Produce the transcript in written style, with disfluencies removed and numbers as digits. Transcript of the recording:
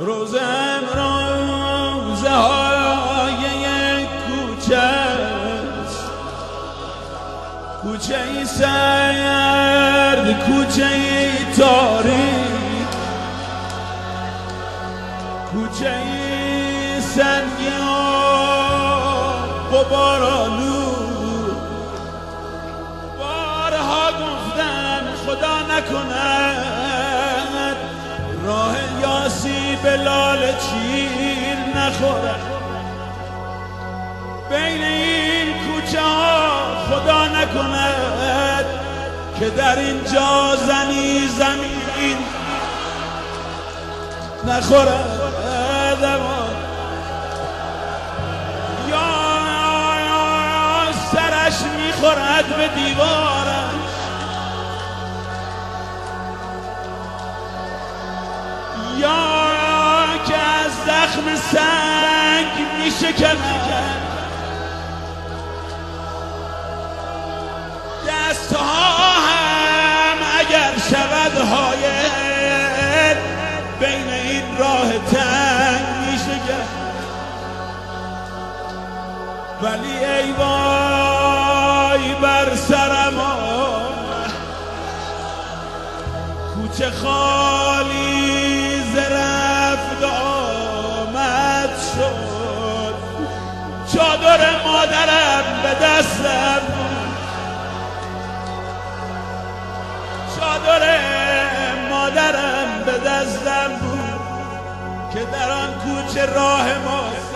روزم روزه های کوچه است، کوچه ای سرد، کوچه ای تاریک، کوچه ای سنگین و غبارآلود. بارها گفتم خدا نکند راه یاسی به لاله چیر نخورد. بین این کوچه ها خدا نکند که در اینجا زنی زمین نخورد. یا سرش میخورد به دیوارش، یا که از زخم سنگ میشکند. دستها هم اگر شود حایل بین این راه تنگ میشکند. ولی ای وای بر سرم آمد، کوچه خالی ز رفت آمد شد. چادر مادرم به دستم بود، چادر مادرم به دستم بود که در آن کوچه راه ماست.